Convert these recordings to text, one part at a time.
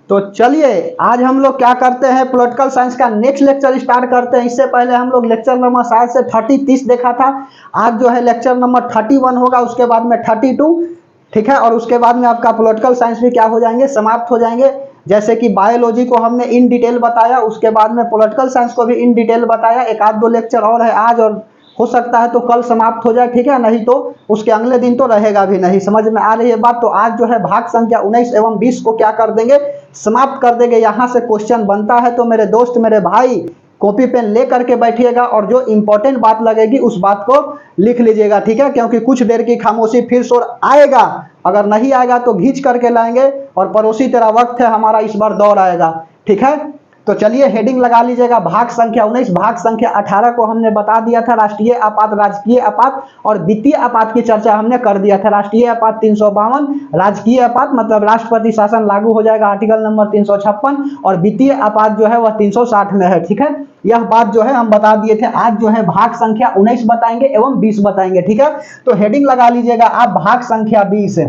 तो चलिए आज हम लोग क्या करते हैं, पॉलिटिकल साइंस का नेक्स्ट लेक्चर स्टार्ट करते हैं। इससे पहले हम लोग लेक्चर नंबर शायद से 30 देखा था। आज जो है लेक्चर नंबर 31 होगा, उसके बाद में 32, ठीक है। और उसके बाद में आपका पॉलिटिकल साइंस भी क्या हो जाएंगे, समाप्त हो जाएंगे। जैसे कि बायोलॉजी को हमने इन डिटेल बताया, उसके बाद में पॉलिटिकल साइंस को भी इन डिटेल बताया। एक आध दो लेक्चर और है आज, और हो सकता है तो कल समाप्त हो जाए, ठीक है। नहीं तो उसके अगले दिन तो रहेगा भी नहीं। समझ में आ रही है बात? तो आज जो है भाग संख्या 19 एवं 20 को क्या कर देंगे, समाप्त कर देंगे। यहाँ से क्वेश्चन बनता है तो मेरे दोस्त मेरे भाई कॉपी पेन ले करके बैठिएगा और जो इंपॉर्टेंट बात लगेगी उस बात को लिख लीजिएगा, ठीक है। क्योंकि कुछ देर की खामोशी फिर शोर आएगा, अगर नहीं आएगा तो घींच करके लाएंगे। और पड़ोसी तेरा वक्त है, हमारा इस बार दौर आएगा, ठीक है। तो चलिए हेडिंग लगा लीजिएगा, भाग संख्या 19। भाग संख्या 18 को हमने बता दिया था, राष्ट्रीय आपात, राजकीय आपात और वित्तीय आपात की चर्चा हमने कर दिया था। राष्ट्रीय आपात 352, राजकीय आपात मतलब राष्ट्रपति शासन लागू हो जाएगा, आर्टिकल नंबर 356, और वित्तीय आपात जो है वह 360 में है, ठीक है। यह बात जो है हम बता दिए थे। आज जो है भाग संख्या 19 बताएंगे एवं 20 बताएंगे, ठीक है। तो हेडिंग लगा लीजिएगा आप, भाग संख्या 20,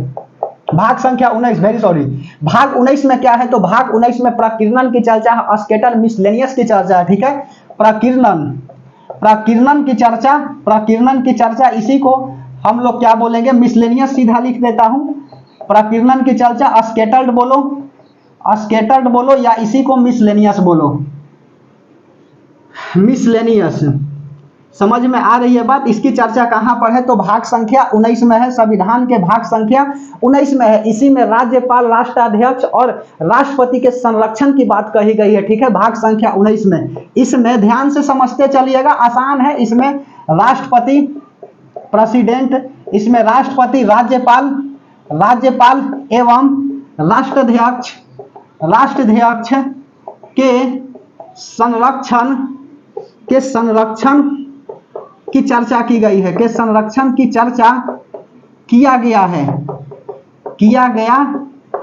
भाग संख्या 19, वेरी सॉरी। भाग 19 में क्या है, तो भाग 19 में प्रकीर्णन की चर्चा, स्केटर मिसलेनियस की चर्चा है, ठीक है। प्रकीर्णन की चर्चा, प्रकीर्णन की चर्चा, इसी को हम लोग क्या बोलेंगे, मिसलेनियस सीधा लिख देता हूं। प्रकीर्णन की चर्चा स्केटर्ड बोलो, स्केटर्ड बोलो, या इसी को मिसलेनियस बोलो, मिसलेनियस। समझ में आ रही है बात? इसकी चर्चा कहां पर है, तो भाग संख्या 19 में है। संविधान के भाग संख्या 19 में है। इसी में राज्यपाल, राष्ट्राध्यक्ष और राष्ट्रपति के संरक्षण की बात कही गई है, ठीक है। भाग संख्या 19 में, इसमें ध्यान से समझते चलिएगा, आसान है। इसमें राष्ट्रपति, प्रेसिडेंट, इसमें राष्ट्रपति, राज्यपाल, राज्यपाल एवं राष्ट्राध्यक्ष, राष्ट्राध्यक्ष के संरक्षण, के संरक्षण की चर्चा की गई है, के संरक्षण की चर्चा किया गया है, किया गया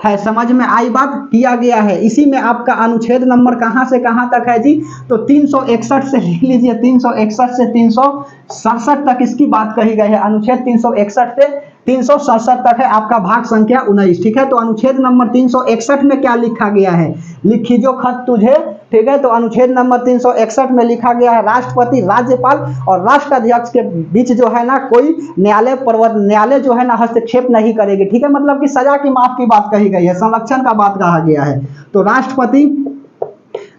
है। समझ में आई बात? किया गया है। इसी में आपका अनुच्छेद नंबर कहां से कहां तक है जी, तो 361 से लिख लीजिए, 361 से 367 तक इसकी बात कही गई है। अनुच्छेद 361 से 367 तक है आपका भाग संख्या 19, ठीक है। तो अनुच्छेद नंबर 361 में क्या लिखा गया है, लिखी जो खत तुझे, ठीक है। तो अनुच्छेद नंबर 361 में लिखा गया है, राष्ट्रपति, राज्यपाल और राष्ट्राध्यक्ष के बीच जो है ना कोई न्यायालय जो है ना हस्तक्षेप नहीं करेगी, ठीक है। मतलब कि सजा की माफ की बात कही गई है, संरक्षण का बात कहा गया है। तो राष्ट्रपति,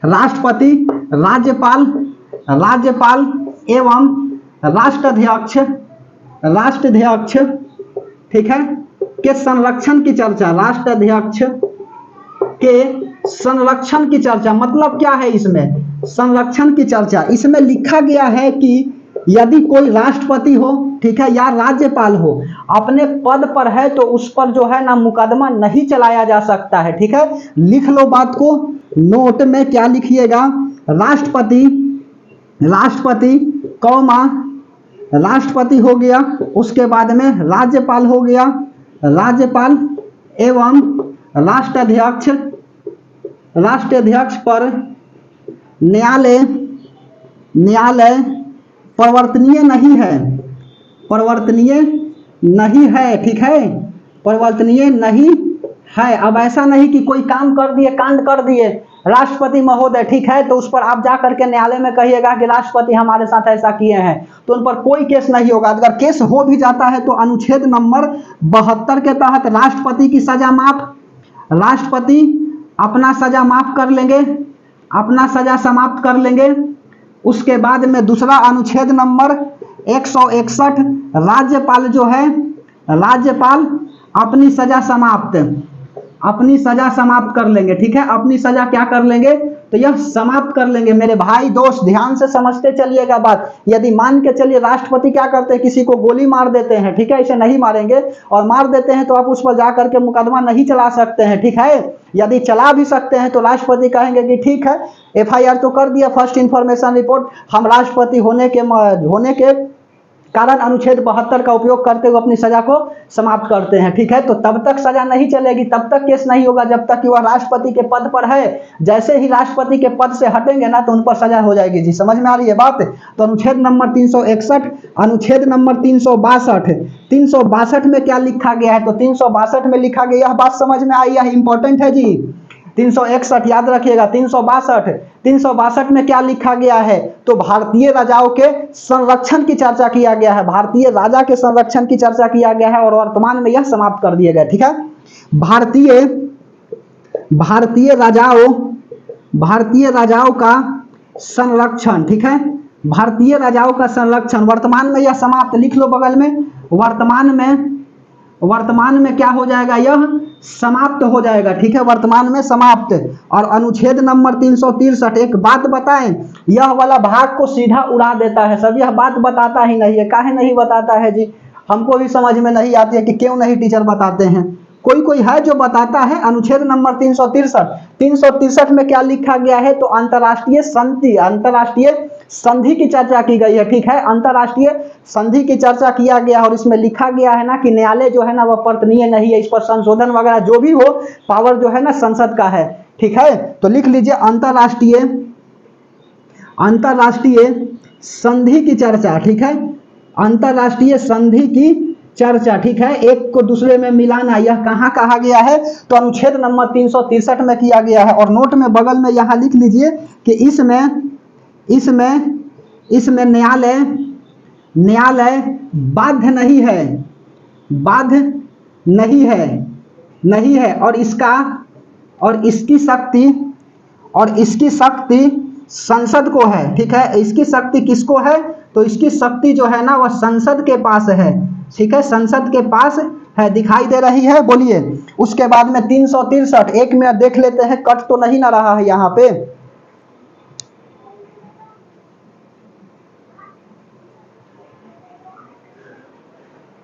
राष्ट्रपति, राज्यपाल, राज्यपाल एवं राष्ट्राध्यक्ष, राष्ट्राध्यक्ष, ठीक है, के संरक्षण की चर्चा, राष्ट्राध्यक्ष के संरक्षण की चर्चा। मतलब क्या है इसमें, संरक्षण की चर्चा, इसमें लिखा गया है कि यदि कोई राष्ट्रपति हो, ठीक है, या राज्यपाल हो, अपने पद पर है तो उस पर जो है ना मुकदमा नहीं चलाया जा सकता है, ठीक है। लिख लो बात को, नोट में क्या लिखिएगा, राष्ट्रपति, राष्ट्रपति कौमा, राष्ट्रपति हो गया, उसके बाद में राज्यपाल हो गया, राज्यपाल एवं राष्ट्राध्यक्ष, राष्ट्राध्यक्ष पर न्यायालय, न्यायालय परिवर्तनीय नहीं है, परिवर्तनीय नहीं है, ठीक है, परिवर्तनीय नहीं है। अब ऐसा नहीं कि कोई काम कर दिए, कांड कर दिए राष्ट्रपति महोदय, ठीक है, तो उस पर आप जा करके न्यायालय में कहिएगा कि राष्ट्रपति हमारे साथ ऐसा किए हैं, तो उन पर कोई केस नहीं होगा। अगर केस हो भी जाता है तो अनुच्छेद नंबर 72 के तहत राष्ट्रपति की सजा माफ, राष्ट्रपति अपना सजा माफ कर लेंगे, अपना सजा समाप्त कर लेंगे। उसके बाद में दूसरा अनुच्छेद नंबर 161, राज्यपाल जो है, राज्यपाल अपनी सजा समाप्त, अपनी सजा समाप्त कर लेंगे, ठीक है। अपनी सजा क्या कर लेंगे, तो यह समाप्त कर लेंगे। मेरे भाई दोस्त ध्यान से समझते चलिएगा बात। यदि मान के चलिए राष्ट्रपति क्या करते हैं, किसी को गोली मार देते हैं, ठीक है, इसे नहीं मारेंगे, और मार देते हैं तो आप उस पर जाकर के मुकदमा नहीं चला सकते हैं, ठीक है। यदि चला भी सकते हैं तो राष्ट्रपति कहेंगे कि ठीक है, FIR तो कर दिया, फर्स्ट इंफॉर्मेशन रिपोर्ट, हम राष्ट्रपति होने के कारण अनुच्छेद 72 का उपयोग करते हुए अपनी सजा को समाप्त करते हैं, ठीक है। तो तब तक सजा नहीं चलेगी, तब तक केस नहीं होगा जब तक कि वह राष्ट्रपति के पद पर है। जैसे ही राष्ट्रपति के पद से हटेंगे ना तो उन पर सजा हो जाएगी जी। समझ में आ रही है बात? तो अनुच्छेद नंबर 361, अनुच्छेद नंबर 362, 362 में क्या लिखा गया है, तो 362 में लिखा गया, यह बात समझ में आई, यह इंपॉर्टेंट है जी। 361 याद रखिएगा, 362 में क्या लिखा गया है, तो भारतीय राजाओं के संरक्षण की चर्चा किया गया है, भारतीय राजा के संरक्षण की चर्चा किया गया है और वर्तमान में यह समाप्त कर दिए गए। ठीक है, भारतीय राजाओं का संरक्षण, ठीक है, भारतीय राजाओं का संरक्षण वर्तमान में यह समाप्त, लिख लो बगल में, वर्तमान में क्या हो जाएगा, यह समाप्त हो जाएगा। ठीक है, वर्तमान में समाप्त। और अनुच्छेद नंबर 363, एक बात बताएं, यह वाला भाग को सीधा उड़ा देता है, सब यह बात बताता ही नहीं है। काहे नहीं बताता है जी, हमको भी समझ में नहीं आती है कि क्यों नहीं टीचर बताते हैं। कोई है जो बताता है। अनुच्छेद नंबर 363 में क्या लिखा गया है, तो अंतर्राष्ट्रीय संधि की चर्चा की गई है। ठीक है, अंतर्राष्ट्रीय संधि की चर्चा किया गया और इसमें लिखा गया है ना कि न्यायालय जो है ना वह पर्तनीय नहीं है, इस पर संशोधन वगैरह जो भी हो पावर जो है ना संसद का है। ठीक है, तो लिख लीजिए अंतर्राष्ट्रीय संधि की चर्चा। ठीक है, अंतर्राष्ट्रीय संधि की चर्चा। ठीक है, एक को दूसरे में मिलाना, यह कहाँ कहा गया है, तो अनुच्छेद नंबर 363 में किया गया है। और नोट में बगल में यहाँ लिख लीजिए कि इसमें न्यायालय बाध्य नहीं है और इसकी शक्ति संसद को है। ठीक है, इसकी शक्ति किसको है, तो इसकी शक्ति जो है ना वह संसद के पास है। ठीक है, संसद के पास है, दिखाई दे रही है, बोलिए। उसके बाद में 363, 1 मिनट देख लेते हैं, कट तो नहीं ना रहा है यहाँ पे।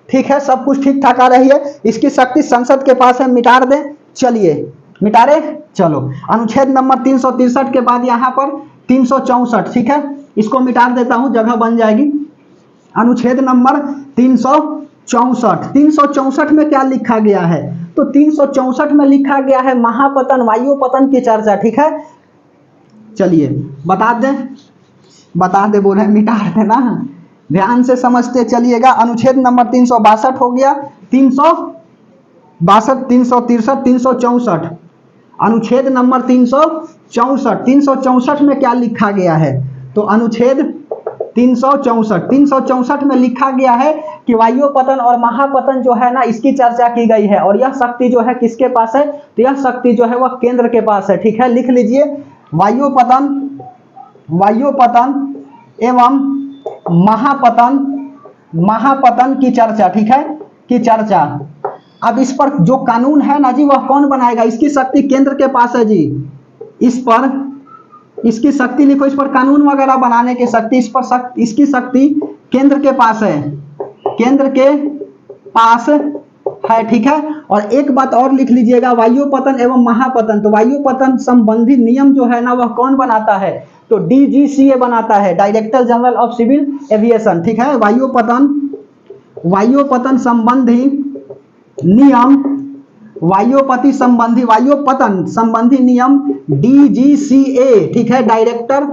ठीक है, सब कुछ ठीक ठाक आ रही है। इसकी शक्ति संसद के पास है, मिटा दें, चलिए मिटा रहे, चलो। अनुच्छेद नंबर 363 के बाद यहाँ पर 364, ठीक है, इसको मिटा देता हूं, जगह बन जाएगी। अनुच्छेद नंबर 364 में क्या लिखा गया है, तो 364 में लिखा गया है महापतन, वायुपतन की चर्चा। ठीक है, चलिए बता दे बोल रहे, मिटा देना, ध्यान से समझते चलिएगा। अनुच्छेद नंबर 362 हो गया, 362, 363, 364। अनुच्छेद नंबर 364 में क्या लिखा गया है, तो अनुच्छेद 364 में लिखा गया है कि वायुपतन और महापतन जो है ना इसकी चर्चा की गई है और यह शक्ति जो है किसके पास है, तो यह शक्ति जो है वह केंद्र के पास है। ठीक है, लिख लीजिए, वायुपतन एवं महापतन की चर्चा। ठीक है, की चर्चा। अब इस पर जो कानून है ना जी वह कौन बनाएगा, इसकी शक्ति केंद्र के पास है जी, इस पर इसकी शक्ति लिखो, इस पर कानून वगैरह बनाने की शक्ति, इसकी शक्ति केंद्र के पास है, केंद्र के पास है। ठीक है, और एक बात और लिख लीजिएगा, वायुपतन एवं महापतन, तो वायुपतन संबंधी नियम जो है ना वह कौन बनाता है, तो DGCA बनाता है, director general of civil aviation. ठीक है, वायुपतन संबंधी नियम, वायुपतन संबंधी नियम DGCA। ठीक है, डायरेक्टर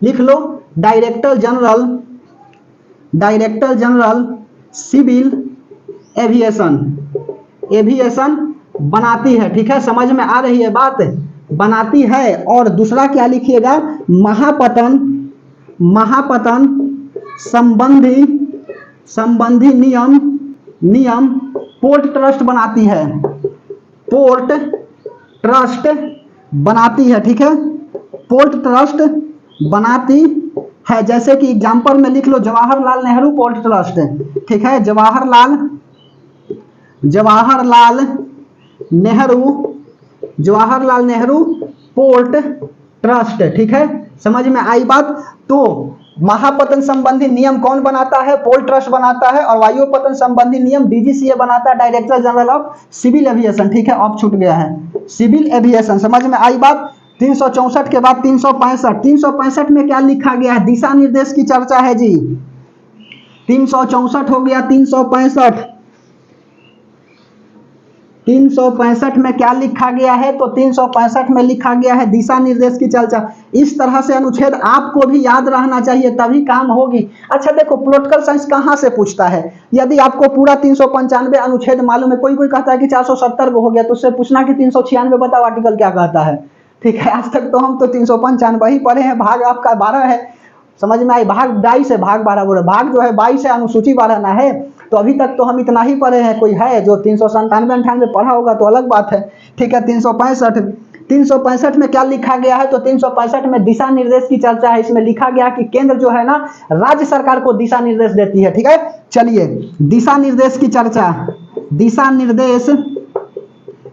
लिख लो, डायरेक्टर जनरल सिविल एविएशन बनाती है। ठीक है, समझ में आ रही है बात, बनाती है। और दूसरा क्या लिखिएगा, महापतन संबंधी नियम पोर्ट ट्रस्ट बनाती है, पोर्ट ट्रस्ट बनाती है। ठीक है, पोर्ट ट्रस्ट बनाती है, जैसे कि एग्जांपल में लिख लो, जवाहरलाल नेहरू पोर्ट ट्रस्ट। ठीक है, जवाहरलाल नेहरू पोर्ट ट्रस्ट। ठीक है, समझ में आई बात। तो महापतन संबंधी नियम कौन बनाता है, पोर्ट ट्रस्ट बनाता है, और वायुपतन संबंधी नियम DGCA बनाता है, director general of civil aviation. ठीक है, अब छूट गया है सिविल एविएशन, समझ में आई बात। 364 के बाद 365 में क्या लिखा गया है, दिशा निर्देश की चर्चा है जी। 364 हो गया, 365 365 में क्या लिखा गया है, तो 365 में लिखा गया है दिशा निर्देश की चर्चा। इस तरह से अनुच्छेद आपको भी याद रहना चाहिए, तभी काम होगी। अच्छा देखो, पॉलिटिकल साइंस कहाँ से पूछता है, यदि आपको पूरा 395 अनुच्छेद मालूम है, कोई कोई कहता है कि 470 को हो गया, तो उससे पूछना कि 396 बताओ आर्टिकल क्या कहता है। ठीक है, आज तक तो हम तो 395 ही पढ़े हैं, भाग आपका 12 है, समझ में आई, भाग 22 है, भाग 12 बोले, भाग जो है 22 है, अनुसूची 12 ना है, तो अभी तक तो हम इतना ही पढ़े हैं। कोई है जो 397-98 पढ़ा होगा तो अलग बात है। ठीक है, 365 में क्या लिखा गया है, तो 365 में दिशा निर्देश की चर्चा है। इसमें लिखा गया कि केंद्र जो है ना राज्य सरकार को दिशा निर्देश देती है। ठीक है, चलिए दिशा निर्देश की चर्चा, दिशा निर्देश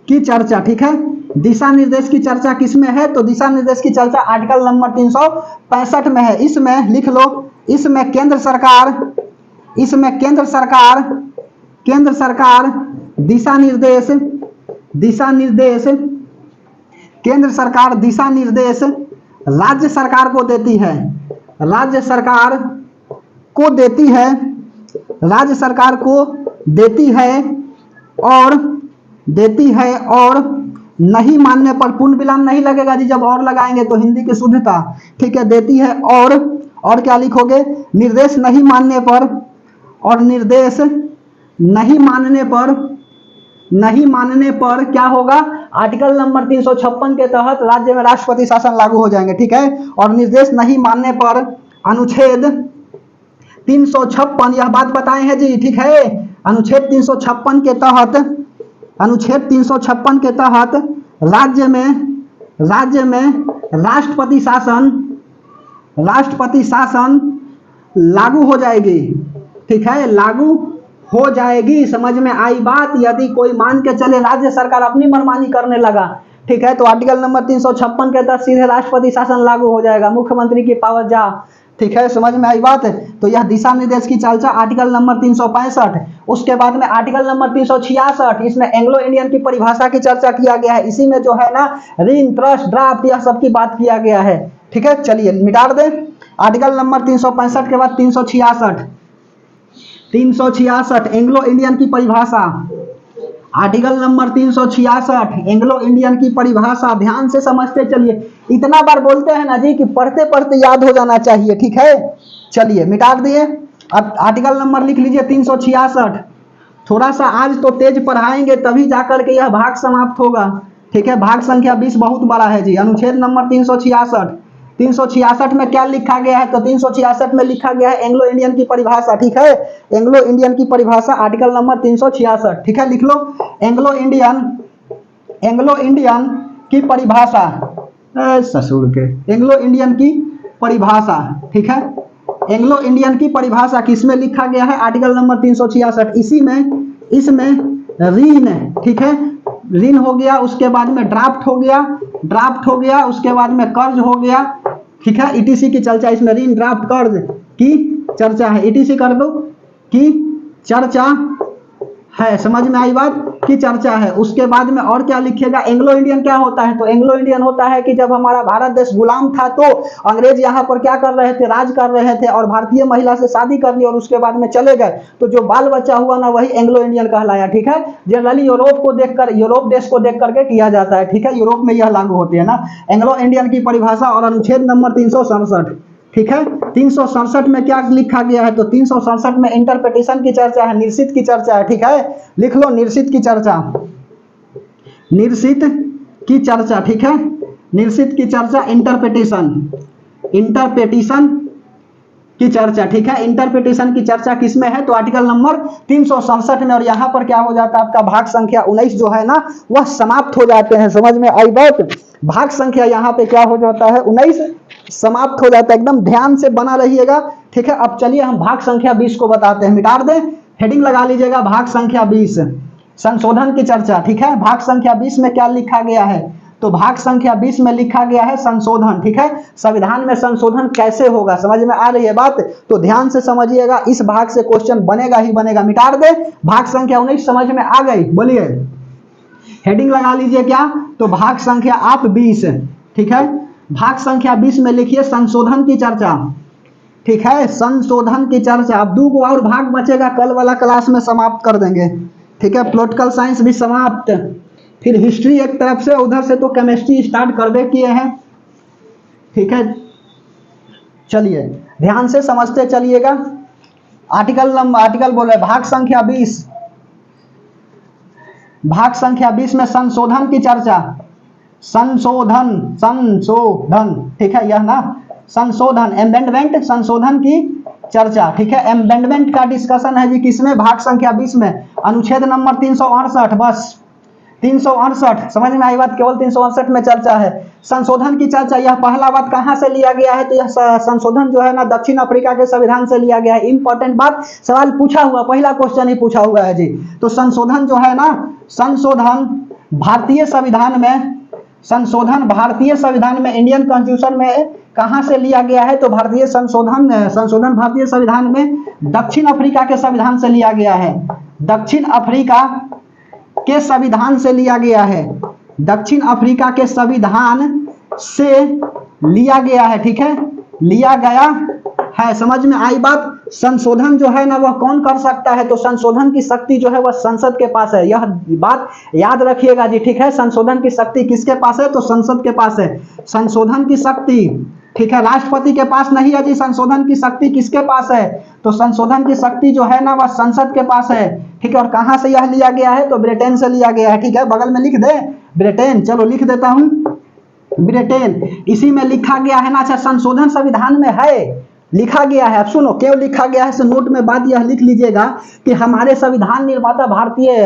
की चर्चा, ठीक है, दिशा निर्देश की चर्चा किसमें है, तो दिशा निर्देश की चर्चा आर्टिकल नंबर 365 में है। इसमें लिख लो, इसमें केंद्र सरकार दिशा निर्देश केंद्र सरकार दिशा निर्देश राज्य सरकार को देती है, राज्य सरकार को देती है और नहीं मानने पर, पूर्ण विराम नहीं लगेगा जी, जब और लगाएंगे तो हिंदी की शुद्धता। ठीक है, देती है और क्या लिखोगे, निर्देश नहीं मानने पर, और निर्देश नहीं मानने पर क्या होगा, आर्टिकल नंबर 356 के तहत राज्य में राष्ट्रपति शासन लागू हो जाएंगे। ठीक है, और निर्देश नहीं मानने पर अनुच्छेद 356, यह बात बताए हैं जी। ठीक है, अनुच्छेद 356 के तहत राज्य में राष्ट्रपति शासन लागू हो जाएगी। ठीक है, लागू हो जाएगी, समझ में आई बात। यदि कोई मान के चले राज्य सरकार अपनी मनमानी करने लगा, ठीक है, तो आर्टिकल नंबर 356 के तहत सीधे राष्ट्रपति शासन लागू हो जाएगा, मुख्यमंत्री की पावर जा। ठीक है, समझ में आई बात है। तो यह दिशा निर्देश की चर्चा आर्टिकल नंबर 365। उसके बाद में आर्टिकल नंबर 366, इसमें एंग्लो इंडियन की परिभाषा की चर्चा किया गया है। इसी में जो है ना ऋण, ट्रस्ट, ड्राफ्ट, यह सब की बात किया गया है। ठीक है, चलिए मिटा दें। आर्टिकल नंबर 365 के बाद 366 एंग्लो इंडियन की परिभाषा, आर्टिकल नंबर 366 एंग्लो इंडियन की परिभाषा, ध्यान से समझते चलिए। इतना बार बोलते हैं ना जी कि पढ़ते पढ़ते याद हो जाना चाहिए। ठीक है, चलिए मिटा दिए। अब आर्टिकल नंबर लिख लीजिए 366। थोड़ा सा आज तो तेज पढ़ाएंगे तभी जाकर के यह भाग समाप्त होगा। ठीक है, भाग संख्या 20 बहुत बड़ा है जी। अनुच्छेद नंबर 366 में क्या लिखा गया है, तो 366 में लिखा गया है एंग्लो इंडियन की परिभाषा। ठीक है, एंग्लो इंडियन की परिभाषा आर्टिकल नंबर 366। ठीक है, लिख लो एंग्लो इंडियन की परिभाषा, ससुर के एंग्लो इंडियन की परिभाषा। ठीक है, एंग्लो इंडियन की परिभाषा किसमें लिखा गया है, आर्टिकल नंबर 366। इसमें ऋण, ठीक है, ऋण हो गया, उसके बाद में ड्राफ्ट हो गया, उसके बाद में कर्ज हो गया। ठीक है, ईटीसी की चर्चा, इसमें ऋण, ड्राफ्ट, कर्ज की चर्चा है। ईटीसी कर दो की चर्चा है, समझ में आई बात, की चर्चा है। उसके बाद में और क्या लिखिएगा, एंग्लो इंडियन क्या होता है, तो एंग्लो इंडियन होता है कि जब हमारा भारत देश गुलाम था तो अंग्रेज यहाँ पर क्या कर रहे थे, राज कर रहे थे, और भारतीय महिला से शादी कर ली और उसके बाद में चले गए, तो जो बाल बच्चा हुआ ना वही एंग्लो इंडियन कहलाया। ठीक है, जनरली यूरोप देश को देख करके किया जाता है। ठीक है, यूरोप में यह लागू होती है ना एंग्लो इंडियन की परिभाषा। और अनुच्छेद नंबर 367, ठीक है, 367 में क्या लिखा गया है, तो 367 में इंटरप्रिटेशन की चर्चा है, निर्सित की चर्चा है। ठीक है, लिख लो निर्सित की चर्चा, ठीक है, निर्सित की चर्चा, इंटरप्रिटेशन की चर्चा। ठीक है, इंटरप्रिटेशन की चर्चा किसमें है, तो आर्टिकल नंबर 367 में। और यहाँ पर क्या हो जाता है, आपका भाग संख्या 19 जो है ना वह समाप्त हो जाते हैं। समझ में आई बात, भाग संख्या यहाँ पे क्या हो जाता है, 19 समाप्त हो जाता है। एकदम ध्यान से बना रहिएगा। ठीक है, अब चलिए हम भाग संख्या 20 को बताते हैं। मिटा दें, हेडिंग लगा लीजिएगा भाग संख्या 20, संशोधन की चर्चा। ठीक है, भाग संख्या 20 में क्या लिखा गया है, तो भाग संख्या 20 में लिखा गया है संशोधन। ठीक है, संविधान में संशोधन कैसे होगा, समझ में आ रही है बात, तो ध्यान से समझिएगा, इस भाग से क्वेश्चन बनेगा ही बनेगा। मिटा दे, भाग संख्या 19 समझ में आ गई, बोलिए हेडिंग लगा लीजिए क्या, तो भाग संख्या आप 20। ठीक है, भाग संख्या 20 में लिखिए संशोधन की चर्चा। ठीक है, संशोधन की चर्चा। अब 2 और भाग बचेगा, कल वाला क्लास में समाप्त कर देंगे। ठीक है, पॉलिटिकल साइंस भी समाप्त। फिर हिस्ट्री एक तरफ से, उधर से तो केमिस्ट्री स्टार्ट करबे किए हैं। ठीक है, चलिए ध्यान से समझते चलिएगा। आर्टिकल बोल रहे भाग संख्या 20, भाग संख्या 20 में संशोधन की चर्चा, संशोधन, ठीक है, यह ना संशोधन, एमेंडमेंट, संशोधन की चर्चा। ठीक है, एमेंडमेंट का डिस्कशन है जी किसमें, भाग संख्या 20 में, अनुच्छेद नंबर 368, बस 368, समझ में आई बात, केवल 368 में चर्चा है। संशोधन की चर्चा, यह पहला बात कहां से लिया गया है, तो यह संशोधन जो है ना दक्षिण अफ्रीका के संविधान से लिया गया है। इंपॉर्टेंट बात, सवाल पूछा हुआ, पहला क्वेश्चन ही पूछा हुआ है जी। तो संशोधन जो है ना, संशोधन भारतीय संविधान में, संशोधन भारतीय संविधान में, इंडियन कॉन्स्टिट्यूशन में कहां से लिया गया है, तो भारतीय संशोधन भारतीय संविधान में दक्षिण अफ्रीका के संविधान से लिया गया है। दक्षिण अफ्रीका के संविधान से लिया गया है, दक्षिण अफ्रीका के संविधान से लिया गया है। ठीक है, लिया गया है, समझ में आई बात। संशोधन जो है ना वह कौन कर सकता है, तो संशोधन की शक्ति जो है वह संसद के पास है, यह बात याद रखिएगा जी। ठीक है, संशोधन की शक्ति किसके पास है, तो संसद के पास है संशोधन की शक्ति। ठीक है, राष्ट्रपति के पास नहीं है जी, संशोधन की शक्ति किसके पास है, तो संशोधन की शक्ति जो है ना वह संसद के पास है। ठीक है, और कहां से यह लिया गया है, तो ब्रिटेन से लिया गया है। ठीक है, बगल में लिख दे ब्रिटेन, चलो लिख देता हूं ब्रिटेन, इसी में लिखा गया है ना। अच्छा, संशोधन संविधान में है, लिखा गया है, अब सुनो क्यों लिखा गया है, तो नोट में बात यह लिख लीजिएगा कि हमारे संविधान निर्माता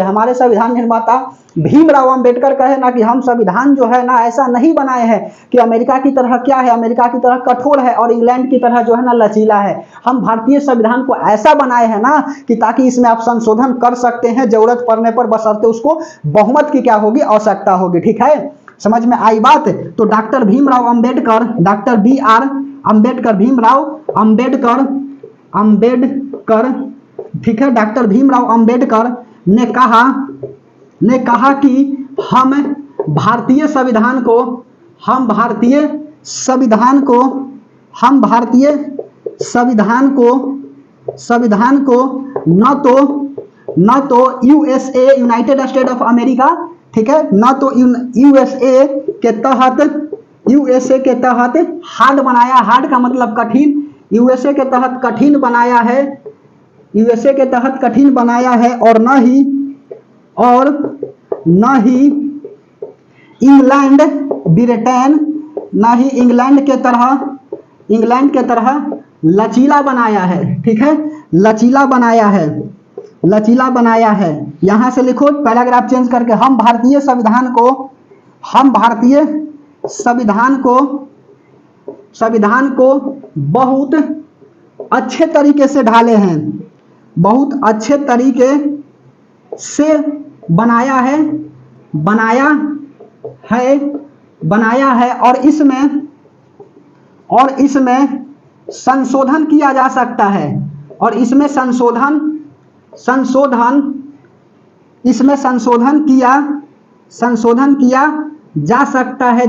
हमारे संविधान निर्माता भीमराव अंबेडकर कहे ना कि हम संविधान जो है ना ऐसा नहीं बनाए हैं कि अमेरिका की तरह क्या है, अमेरिका की तरह कठोर है और इंग्लैंड की तरह जो है ना लचीला है। हम भारतीय संविधान को ऐसा बनाए हैं ना कि ताकि इसमें आप संशोधन कर सकते हैं जरूरत पड़ने पर, बशर्ते उसको बहुमत की क्या होगी, आवश्यकता होगी। ठीक है, समझ में आई बात। तो doctor Bhimrao Ambedkar, doctor BR Ambedkar, Bhimrao Ambedkar, ठीक है, डॉक्टर भीमराव अंबेडकर ने कहा कि हम भारतीय संविधान को न तो USA United state of America, ठीक है, न तो USA के तहत हार्ड बनाया, हार्ड का मतलब कठिन, USA के तहत कठिन बनाया है, USA के तहत कठिन बनाया है, और न ही इंग्लैंड ब्रिटेन, न ही इंग्लैंड के तरह लचीला बनाया है। ठीक है, लचीला बनाया है। यहां से लिखो पैराग्राफ चेंज करके, हम भारतीय संविधान को बहुत अच्छे तरीके से ढाले हैं, बहुत अच्छे तरीके से बनाया है और इसमें संशोधन किया जा सकता है, और इसमें संशोधन किया जा सकता है,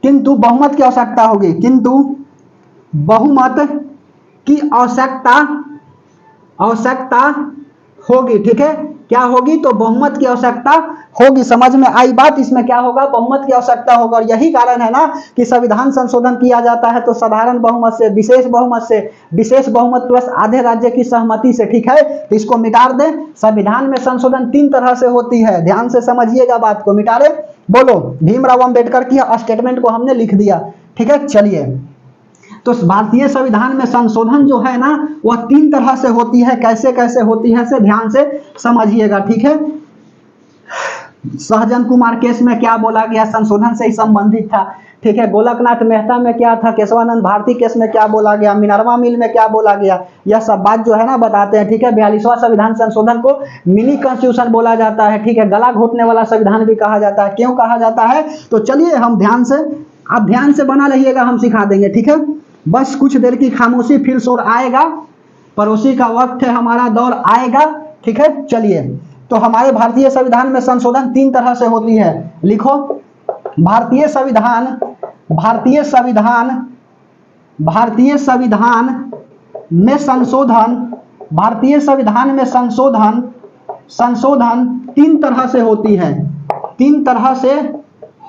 किंतु बहुमत की आवश्यकता होगी, ठीक है, क्या होगी, तो बहुमत की आवश्यकता होगी। समझ में आई बात, इसमें क्या होगा, बहुमत की आवश्यकता होगा। और यही कारण है ना कि संविधान संशोधन किया जाता है तो साधारण बहुमत से, विशेष बहुमत प्लस आधे राज्य की सहमति से। ठीक है, तो इसको मिटा दे। संविधान में संशोधन 3 तरह से होती है, ध्यान से समझिएगा बात को। मिटा दे, बोलो, भीमराव अंबेडकर की स्टेटमेंट को हमने लिख दिया। ठीक है, चलिए, तो भारतीय संविधान में संशोधन जो है ना वह 3 तरह से होती है। कैसे कैसे होती है से ध्यान से समझिएगा। ठीक है, सहजन कुमार केस में क्या बोला गया, संशोधन से ही संबंधित था। ठीक है, गोलकनाथ मेहता में क्या था, केशवानंद भारती केस में क्या बोला गया, मिनर्वा मिल में क्या बोला गया, यह सब बात जो है ना बताते हैं। ठीक है, 42वां संविधान संशोधन को मिनी कॉन्स्टिट्यूशन बोला जाता है। ठीक है, गला घोटने वाला संविधान भी कहा जाता है। क्यों कहा जाता है, तो चलिए हम ध्यान से बना रहिएगा, हम सिखा देंगे। ठीक है, बस कुछ देर की खामोशी, फिर शोर आएगा, पड़ोसी का वक्त है, हमारा दौर आएगा। ठीक है, चलिए, तो हमारे भारतीय संविधान में संशोधन 3 तरह से होती है। लिखो, भारतीय संविधान में संशोधन, भारतीय संविधान में संशोधन 3 तरह से होती है, 3 तरह से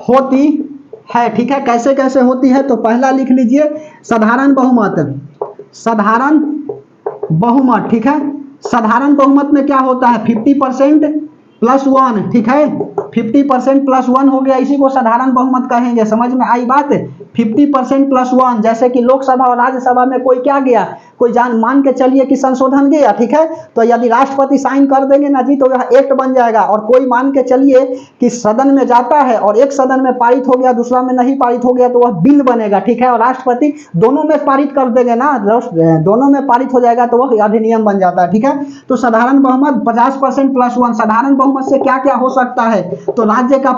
होती है, ठीक है। कैसे कैसे होती है, तो पहला लिख लीजिए साधारण बहुमत, साधारण बहुमत, ठीक है। साधारण बहुमत में क्या होता है 50% प्लस 1, ठीक है। 50% प्लस 1 हो गया, इसी को साधारण बहुमत कहेंगे। समझ में आई बात? 50% प्लस 1, जैसे कि लोकसभा और राज्यसभा में कोई क्या गया, कोई मान के चलिए कि संशोधन गया, ठीक है। तो यदि राष्ट्रपति साइन कर देंगे ना जी, तो यह एक्ट बन जाएगा। और कोई मान के चलिए कि सदन में जाता है और एक सदन में पारित हो गया, दूसरा में नहीं पारित हो गया, तो वह बिल बनेगा, ठीक है। और राष्ट्रपति दोनों में पारित कर देंगे ना, दोनों में पारित हो जाएगा तो वह अधिनियम बन जाता है, ठीक है। तो साधारण बहुमत 50% प्लस 1। साधारण बहुमत से क्या क्या हो सकता है, तो राज्य का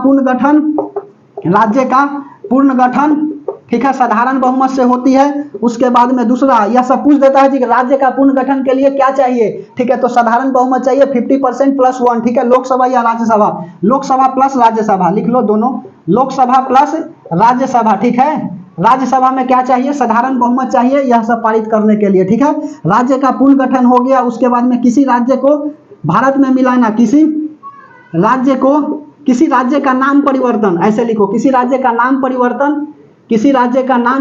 पूर्ण गठन, ठीक है, साधारण बहुमत से होती है। उसके बाद में दूसरा यह सब पूछ देता है कि राज्य का पूर्ण गठन के लिए क्या चाहिए, ठीक है। तो साधारण बहुमत चाहिए 50% प्लस 1, ठीक है। लोकसभा या राज्यसभा, लोकसभा प्लस राज्यसभा, लिख लो दोनों, लोकसभा प्लस राज्यसभा, ठीक है। राज्यसभा में क्या चाहिए, साधारण बहुमत चाहिए, यह सब पारित करने के लिए, ठीक है। राज्य का पूर्ण गठन हो गया। उसके बाद में किसी राज्य को भारत में मिलाना, किसी राज्य का नाम परिवर्तन, ऐसे लिखो, किसी राज्य का नाम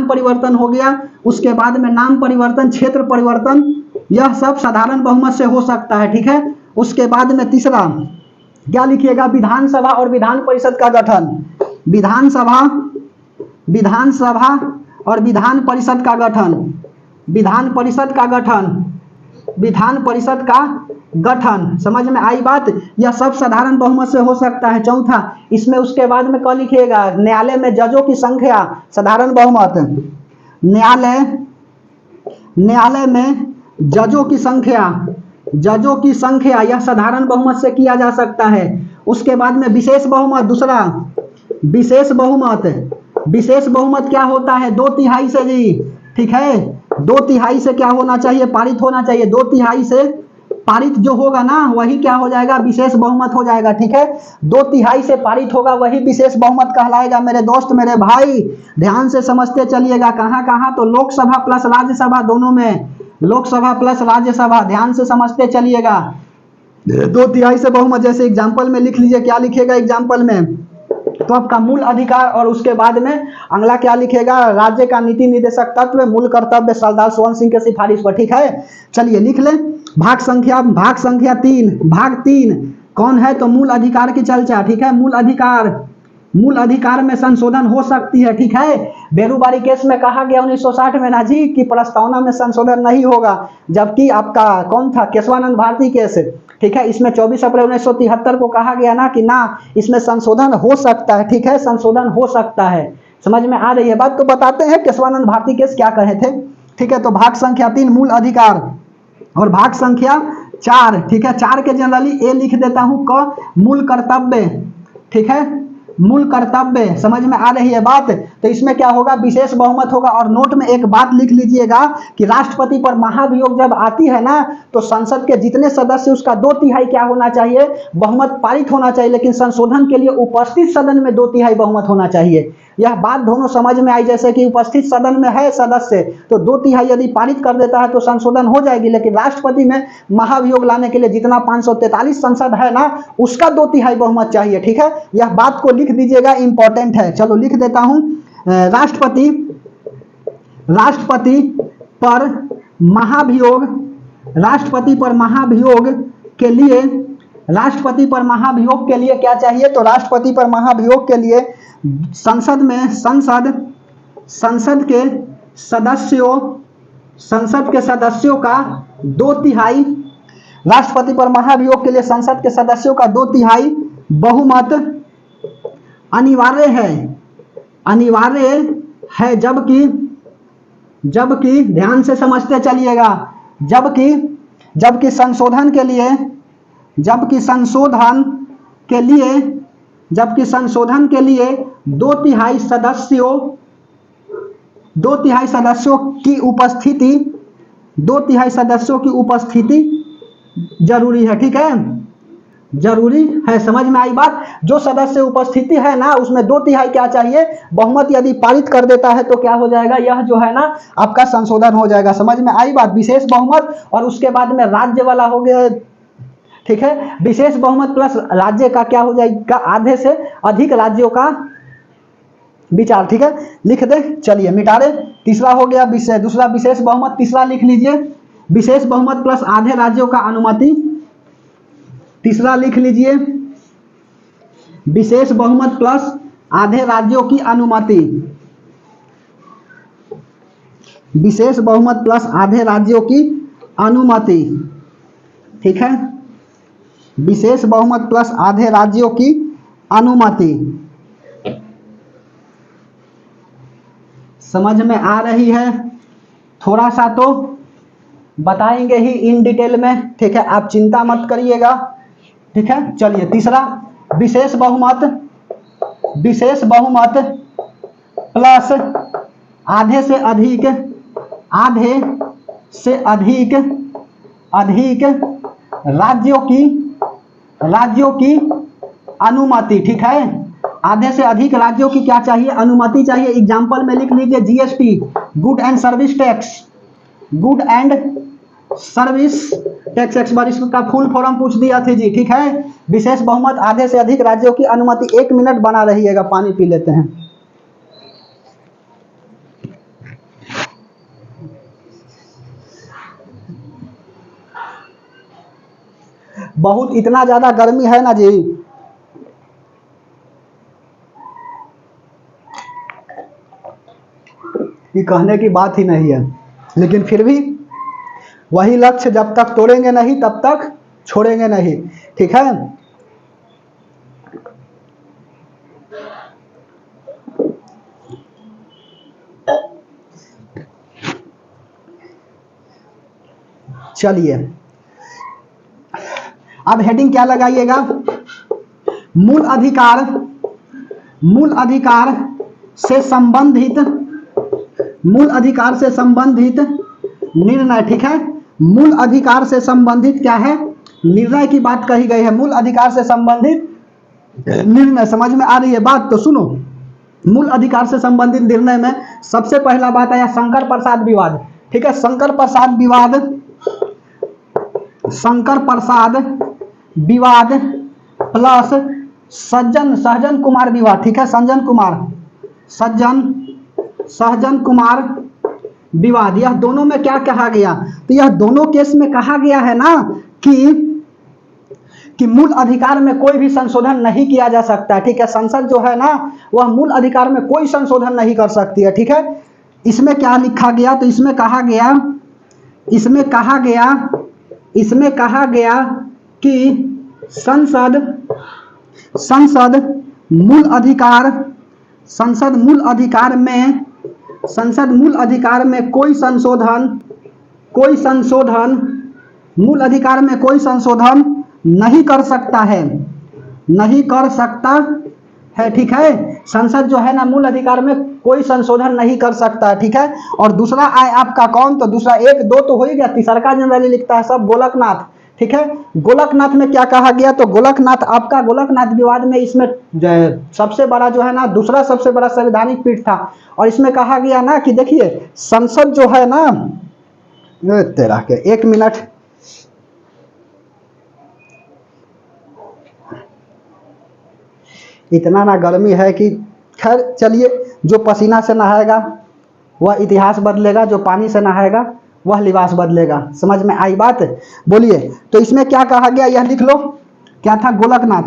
परिवर्तन हो गया। उसके बाद में नाम परिवर्तन, क्षेत्र परिवर्तन, यह सब साधारण बहुमत से हो सकता है, ठीक है। उसके बाद में तीसरा क्या लिखिएगा, विधानसभा और विधान परिषद का गठन, विधानसभा और विधान परिषद का गठन, समझ में आई बात? यह सब साधारण बहुमत से हो सकता है। चौथा इसमें उसके बाद में क्या लिखिएगा, न्यायालय में जजों की संख्या, साधारण बहुमत, न्यायालय में जजों की संख्या, यह साधारण बहुमत से किया जा सकता है। उसके बाद में विशेष बहुमत, दूसरा विशेष बहुमत क्या होता है, 2/3 से जी, ठीक है। 2/3 से क्या होना चाहिए, पारित होना चाहिए। 2/3 से पारित जो होगा ना, वही क्या हो जाएगा, विशेष बहुमत हो जाएगा, ठीक है। 2/3 से पारित होगा वही विशेष बहुमत कहलाएगा। मेरे दोस्त, मेरे भाई, ध्यान से समझते चलिएगा। कहाँ कहाँ, तो लोकसभा प्लस राज्यसभा, दोनों में, लोकसभा प्लस राज्यसभा, ध्यान से समझते चलिएगा। 2/3 से बहुमत, जैसे एग्जाम्पल में लिख लीजिए, क्या लिखिएगा एग्जाम्पल में, तो आपका मूल अधिकार, और उसके बाद में अगला क्या लिखेगा, राज्य का नीति निर्देशक तत्व, मूल कर्तव्य सरदार स्वर्ण सिंह के सिफारिश पर, ठीक है। चलिए लिख लें। भाग संख्या 3, भाग 3 कौन है, तो मूल अधिकार की चर्चा, ठीक है। मूल अधिकार में संशोधन हो सकती है, ठीक है। बेरूबारी केस में कहा गया 1960 में ना जी कि प्रस्तावना में संशोधन नहीं होगा, जबकि आपका कौन था, केशवानंद भारती केस, ठीक है। इसमें 24 अप्रैल 1973 को कहा गया ना कि ना, इसमें संशोधन हो सकता है, ठीक है, संशोधन हो सकता है। समझ में आ रही है बात? तो बताते हैं केशवानंद भारती केस क्या कहे थे, ठीक है। तो भाग संख्या 3 मूल अधिकार, और भाग संख्या 4, ठीक है, 4 के जनरली ए लिख देता हूं, क मूल कर्तव्य, ठीक है, मूल कर्तव्य। समझ में आ रही है बात? तो इसमें क्या होगा, विशेष बहुमत होगा। और नोट में एक बात लिख लीजिएगा कि राष्ट्रपति पर महाभियोग जब आती है ना, तो संसद के जितने सदस्य, उसका 2/3 क्या होना चाहिए, बहुमत पारित होना चाहिए। लेकिन संशोधन के लिए उपस्थित सदन में 2/3 बहुमत होना चाहिए। यह बात दोनों समझ में आई। जैसे कि उपस्थित सदन में है सदस्य, तो 2/3 यदि पारित कर देता है तो संशोधन हो जाएगी। लेकिन राष्ट्रपति में महाभियोग लाने के लिए जितना 543 संसद है ना, उसका 2/3 बहुमत चाहिए, ठीक है। यह बात को लिख दीजिएगा, इंपॉर्टेंट है। चलो लिख देता हूं, राष्ट्रपति पर महाभियोग के लिए क्या चाहिए, तो राष्ट्रपति पर महाभियोग के लिए संसद के सदस्यों का 2/3, राष्ट्रपति पर महाभियोग के लिए संसद के सदस्यों का 2/3 बहुमत अनिवार्य है। जबकि ध्यान से समझते चलिएगा, जबकि संशोधन के लिए 2/3 सदस्यों की उपस्थिति जरूरी है, ठीक है, जरूरी है। समझ में आई बात? जो सदस्य उपस्थिति है ना उसमें 2/3 क्या चाहिए, बहुमत यदि पारित कर देता है तो क्या हो जाएगा, यह जो है ना आपका संशोधन हो जाएगा। समझ में आई बात, विशेष बहुमत और उसके बाद में राज्य वाला हो गया, ठीक है। विशेष बहुमत प्लस राज्य का क्या हो जाएगा, आधे से अधिक राज्यों का विचार, ठीक है, लिख दे, चलिए मिटा दे। तीसरा हो गया दूसरा विशेष बहुमत, तीसरा लिख लीजिए, विशेष बहुमत प्लस आधे राज्यों का अनुमति, तीसरा लिख लीजिए, विशेष बहुमत प्लस आधे राज्यों की अनुमति, विशेष बहुमत प्लस आधे राज्यों की अनुमति, ठीक है, विशेष बहुमत प्लस आधे राज्यों की अनुमति। समझ में आ रही है, थोड़ा सा तो बताएंगे ही इन डिटेल में, ठीक है, आप चिंता मत करिएगा, ठीक है। चलिए तीसरा विशेष बहुमत, विशेष बहुमत प्लस आधे से अधिक, आधे से अधिक राज्यों की अनुमति, ठीक है, आधे से अधिक राज्यों की क्या चाहिए, अनुमति चाहिए। एग्जाम्पल में लिख लीजिए GST, good and service tax, good and service tax, एक बार इसका फुल फॉर्म पूछ दिया थी जी, ठीक है। विशेष बहुमत आधे से अधिक राज्यों की अनुमति। 1 मिनट बना रहिएगा, पानी पी लेते हैं। बहुत इतना ज्यादा गर्मी है ना जी, ये कहने की बात ही नहीं है, लेकिन फिर भी वही लक्ष्य, जब तक तोड़ेंगे नहीं तब तक छोड़ेंगे नहीं, ठीक है। चलिए अब हेडिंग क्या लगाइएगा, मूल अधिकार, मूल अधिकार से संबंधित, मूल अधिकार से संबंधित निर्णय, ठीक है। मूल अधिकार से संबंधित क्या है, निर्णय की बात कही गई है, मूल अधिकार से संबंधित निर्णय। समझ में आ रही है बात, तो सुनो, मूल अधिकार से संबंधित निर्णय में सबसे पहला बात आया शंकर प्रसाद विवाद, ठीक है। शंकर प्रसाद विवाद, शंकर प्रसाद विवाद प्लस सहजन कुमार विवाद, ठीक है, सहजन कुमार विवाद। यह दोनों में क्या कहा गया, तो यह दोनों केस में कहा गया है ना कि मूल अधिकार में कोई भी संशोधन नहीं किया जा सकता है, ठीक है। संसद जो है ना वह मूल अधिकार में कोई संशोधन नहीं कर सकती है, ठीक है। इसमें क्या लिखा गया, तो इसमें कहा गया कि संसद मूल अधिकार में कोई संशोधन नहीं कर सकता है, ठीक है। संसद जो है ना मूल अधिकार में कोई संशोधन नहीं कर सकता है, ठीक है। और दूसरा आए आपका कौन, तो दूसरा 1 2 तो हो ही गया, तीसरा का जनरली लिखता है सब गोलकनाथ, ठीक है। गोलकनाथ में क्या कहा गया, तो गोलकनाथ आपका गोलकनाथ विवाद में इसमें सबसे बड़ा जो है ना दूसरा सबसे बड़ा संवैधानिक पीठ था, और इसमें कहा गया ना कि देखिए संसद जो है ना, तेरा के 1 मिनट, इतना ना गर्मी है कि खैर चलिए, जो पसीना से नहाएगा वह इतिहास बदलेगा, जो पानी से नहाएगा वह लिबास बदलेगा। समझ में आई बात, बोलिए। तो इसमें क्या कहा गया, यह लिख लो, क्या था, गोलकनाथ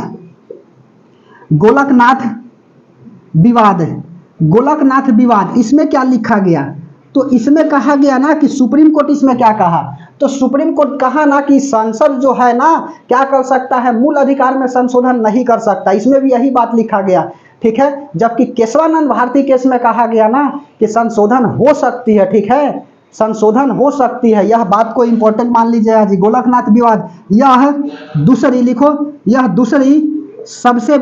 विवाद। इसमें क्या लिखा गया, तो इसमें कहा गया ना कि सुप्रीम कोर्ट इसमें क्या कहा, तो सुप्रीम कोर्ट कहा ना कि संसद जो है ना क्या कर सकता है, मूल अधिकार में संशोधन नहीं कर सकता, इसमें भी यही बात लिखा गया, ठीक है। जबकि केशवानंद भारती केस में कहा गया ना कि संशोधन हो सकती है, ठीक है, संशोधन हो सकती है। यह बात को इंपॉर्टेंट मान लीजिएगा जी। गोलकनाथ विवाद, यह दूसरी लिखो, यह दूसरी सबसे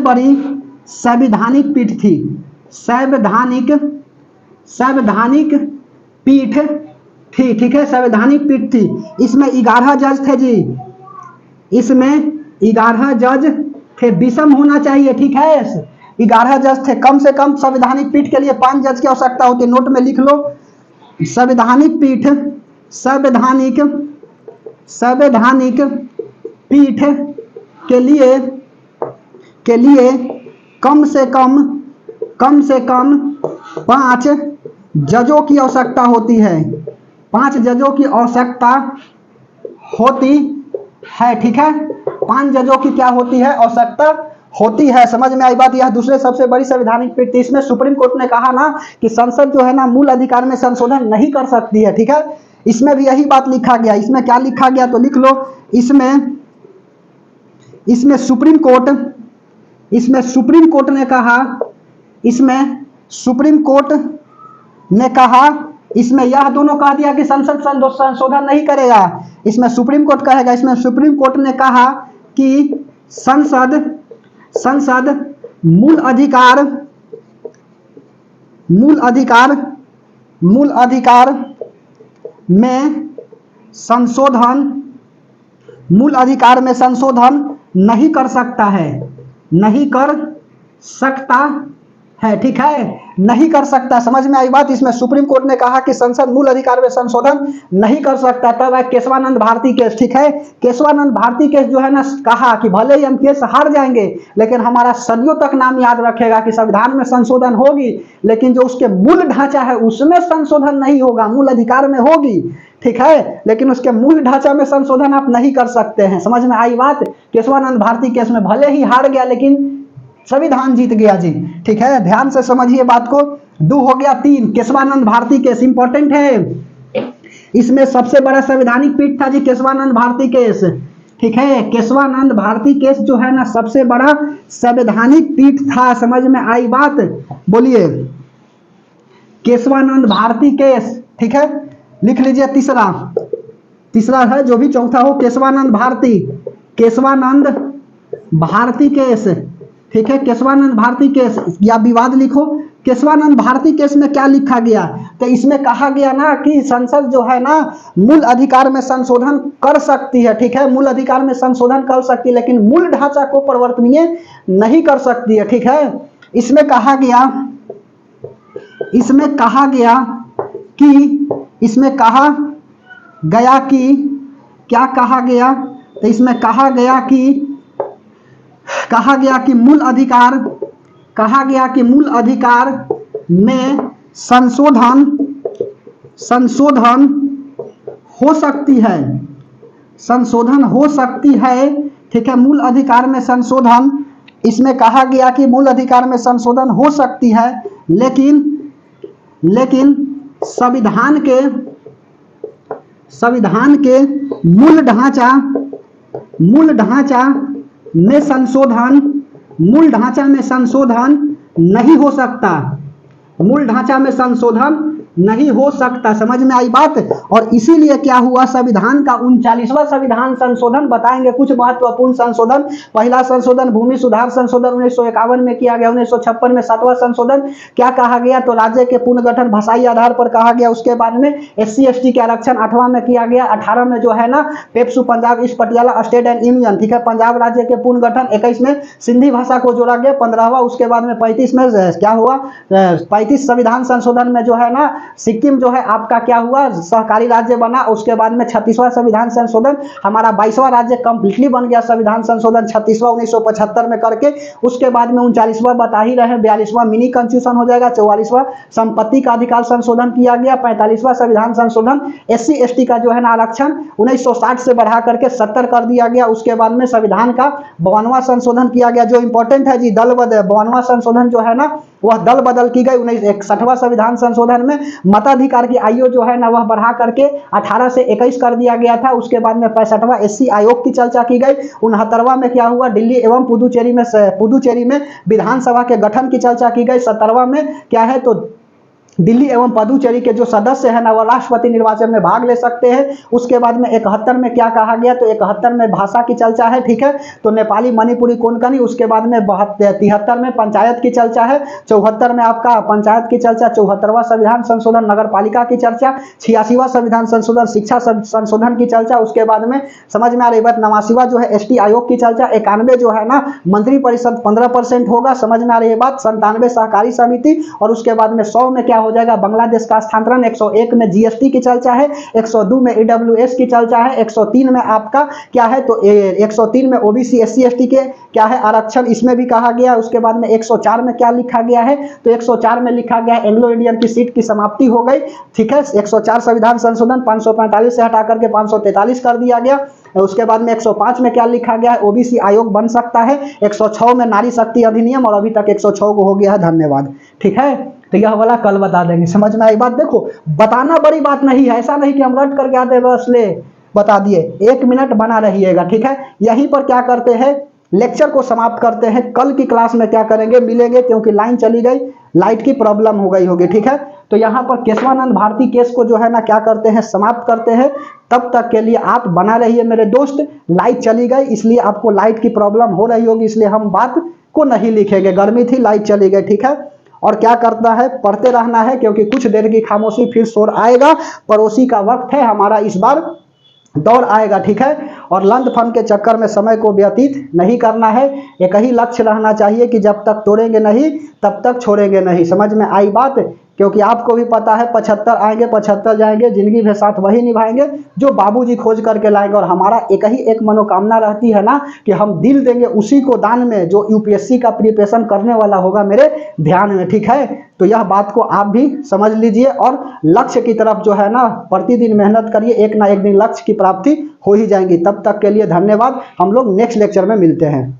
बड़ी संवैधानिक पीठ थी, संवैधानिक पीठ थी, ठीक है, संवैधानिक पीठ थी। इसमें 11 जज थे जी, इसमें 11 जज थे, विषम होना चाहिए, ठीक है। 11 जज थे, कम से कम संवैधानिक पीठ के लिए 5 जज की आवश्यकता होती है, नोट में लिख लो। संवैधानिक पीठ, संवैधानिक संवैधानिक पीठ के लिए कम से कम 5 जजों की आवश्यकता होती है, 5 जजों की आवश्यकता होती है, ठीक है। 5 जजों की क्या होती है, आवश्यकता होती है। समझ में आई बात। यह दूसरे सबसे बड़ी संवैधानिक पीठ थी। इसमें सुप्रीम कोर्ट ने कहा ना कि संसद जो है ना मूल अधिकार में संशोधन नहीं कर सकती है, ठीक है। इसमें भी यही बात लिखा गया। इसमें क्या लिखा गया तो लिख लो। इसमें सुप्रीम कोर्ट ने कहा, इसमें सुप्रीम कोर्ट ने कहा, इसमें यह दोनों कह दिया कि संसद संशोधन नहीं करेगा, इसमें सुप्रीम कोर्ट कहेगा। इसमें सुप्रीम कोर्ट ने कहा कि संसद मूल अधिकार में संशोधन नहीं कर सकता है, ठीक है, नहीं कर सकता। समझ में आई बात। इसमें सुप्रीम कोर्ट ने कहा कि संसद मूल अधिकार में संशोधन नहीं कर सकता। तब है केशवानंद भारती केस, ठीक है। केशवानंद भारती केस जो है ना कहा कि भले ही हम केस हार जाएंगे लेकिन हमारा सदियों तक नाम याद रखेगा कि संविधान में संशोधन होगी, लेकिन जो उसके मूल ढांचा है उसमें संशोधन नहीं होगा। मूल अधिकार में होगी, ठीक है, लेकिन उसके मूल ढांचा में संशोधन आप नहीं कर सकते हैं। समझ में आई बात। केशवानंद भारती केस में भले ही हार गया लेकिन संविधान जीत गया जी, ठीक है। ध्यान से समझिए बात को। 2 हो गया। 3 केशवानंद भारती केस इंपॉर्टेंट है। इसमें सबसे बड़ा संवैधानिक पीठ था जी केशवानंद भारती केस, ठीक है। केशवानंद भारती केस जो है ना सबसे बड़ा संवैधानिक पीठ था। समझ में आई बात। बोलिए केशवानंद भारती केस, ठीक है। लिख लीजिए। तीसरा है जो भी चौथा हो, केशवानंद भारती केस, ठीक है। केशवानंद भारती केस या विवाद लिखो। केशवानंद भारती केस में क्या लिखा गया तो इसमें कहा गया ना कि संसद जो है ना मूल अधिकार में संशोधन कर सकती है, ठीक है। मूल अधिकार में संशोधन कर सकती है लेकिन मूल ढांचा को परिवर्तनीय नहीं कर सकती है, ठीक है। इसमें कहा गया कि क्या कहा गया तो इसमें कहा गया कि मूल अधिकार में संशोधन हो सकती है, ठीक है। मूल अधिकार में संशोधन, इसमें कहा गया कि मूल अधिकार में संशोधन हो सकती है लेकिन संविधान के मूल ढांचा में संशोधन नहीं हो सकता। मूल ढांचा में संशोधन नहीं हो सकता। समझ में आई बात। और इसीलिए क्या हुआ, संविधान का 39वां संविधान संशोधन बताएंगे कुछ महत्वपूर्ण संशोधन। पहला संशोधन भूमि सुधार संशोधन 1951 में किया गया। 1956 में 7वां संशोधन क्या कहा गया तो राज्य के पुनर्गठन भाषाई आधार पर कहा गया। उसके बाद में SC ST के आरक्षण 8वां में किया गया। 18 में जो है ना PEPSU Punjab east Patiala state and union, ठीक है, पंजाब राज्य के पुनर्गठन। 21 में सिंधी भाषा को जोड़ा गया। 15वां। उसके बाद में 35 में क्या हुआ, 35 संविधान संशोधन में जो है ना सिक्किम जो है आपका क्या हुआ, सहकारी राज्य बना। उसके बाद में 36वां संविधान संशोधन, हमारा 22वां राज्य कंप्लीटली बन गया। संविधान संशोधन 36वां 1975 में करके। उसके बाद में 39वां बता ही रहे, 42वां मिनी कॉन्स्टिट्यूशन हो जाएगा। 44वां संपत्ति का अधिकार संशोधन किया गया। 45वां संविधान संशोधन SC ST का जो है ना आरक्षण 1960 से बढ़ा करके 70 कर दिया गया। उसके बाद में संविधान का 52वां संशोधन किया गया जो इंपॉर्टेंट है जी, दल बदल। 52वां संशोधन जो है ना वह दल बदल की गई। 61वां संविधान संशोधन में मताधिकार की आयु जो है ना वह बढ़ा करके 18 से 21 कर दिया गया था। उसके बाद में 65वां SC आयोग की चर्चा की गई। 69वां में क्या हुआ, दिल्ली एवं पुदुचेरी में विधानसभा के गठन की चर्चा की गई। 70वां में क्या है तो दिल्ली एवं पुदुचेरी के जो सदस्य हैं ना वो राष्ट्रपति निर्वाचन में भाग ले सकते हैं। उसके बाद में 71 में क्या कहा गया, तो 71 में भाषा की चर्चा है, ठीक है, तो नेपाली, मणिपुरी, कोंकणी। उसके बाद में 73 में पंचायत की चर्चा है, 74 में आपका पंचायत की चर्चा, 74वां संविधान संशोधन नगर पालिका की चर्चा, 86वां संविधान संशोधन शिक्षा संशोधन की चर्चा। उसके बाद में समझ में आ रही बात, 89वां जो है एसटी आयोग की चर्चा, 91 जो है ना मंत्री परिषद 15% होगा, समझ में आ रही है बात, 97 सहकारी समिति, और उसके बाद में 100 में क्या हो जाएगा, बांग्लादेश का स्थानांतरण, 101 में जीएसटी की चर्चा है, 102 में ईडब्ल्यूएस की चर्चा है, 103 में आपका क्या है, तो 103 में ओबीसी एससी एसटी के क्या है आरक्षण, इसमें भी कहा गया। उसके बाद में 104 में क्या लिखा गया है, तो 104 में लिखा गया एंग्लो इंडियन की सीट की समाप्ति हो गई, ठीक है। 104 संविधान संशोधन 545 से हटा करके 543 कर दिया गया। उसके बाद में 105 में क्या लिखा गया है, ओबीसी आयोग बन सकता है। 106 में नारी शक्ति अधिनियम, और अभी तक 106 को हो गया है, धन्यवाद, ठीक है। तो यह वाला कल बता देंगे, समझ में आई बात। देखो बताना बड़ी बात नहीं है, ऐसा नहीं कि हम रट करके आते बस ले बता दिए, 1 मिनट बना रहिएगा, ठीक है। यहीं पर क्या करते हैं, लेक्चर को समाप्त करते हैं। कल की क्लास में क्या करेंगे, मिलेंगे, क्योंकि लाइन चली गई, लाइट की प्रॉब्लम हो गई होगी, ठीक है। तो यहाँ पर केशवानंद भारती केस को जो है ना क्या करते हैं, समाप्त करते हैं। तब तक के लिए आप बना रहिए मेरे दोस्त। लाइट चली गई इसलिए आपको लाइट की प्रॉब्लम हो रही होगी, इसलिए हम बात को नहीं लिखेंगे, गर्मी थी, लाइट चली गई, ठीक है। और क्या करना है, पढ़ते रहना है, क्योंकि कुछ देर की खामोशी फिर शोर आएगा। पड़ोसी का वक्त है हमारा, इस बार दौड़ आएगा, ठीक है। और लंच फन के चक्कर में समय को व्यतीत नहीं करना है। एक ही लक्ष्य रहना चाहिए कि जब तक तोड़ेंगे नहीं तब तक छोड़ेंगे नहीं, समझ में आई बात। क्योंकि आपको भी पता है 75 आएंगे 75 जाएंगे, जिंदगी भर साथ वही निभाएंगे जो बाबूजी खोज करके लाएंगे। और हमारा एक मनोकामना रहती है ना कि हम दिल देंगे उसी को दान में जो यूपीएससी का प्रिपरेशन करने वाला होगा मेरे ध्यान में, ठीक है। तो यह बात को आप भी समझ लीजिए और लक्ष्य की तरफ जो है ना प्रतिदिन मेहनत करिए, एक ना एक दिन लक्ष्य की प्राप्ति हो ही जाएगी। तब तक के लिए धन्यवाद, हम लोग नेक्स्ट लेक्चर में मिलते हैं।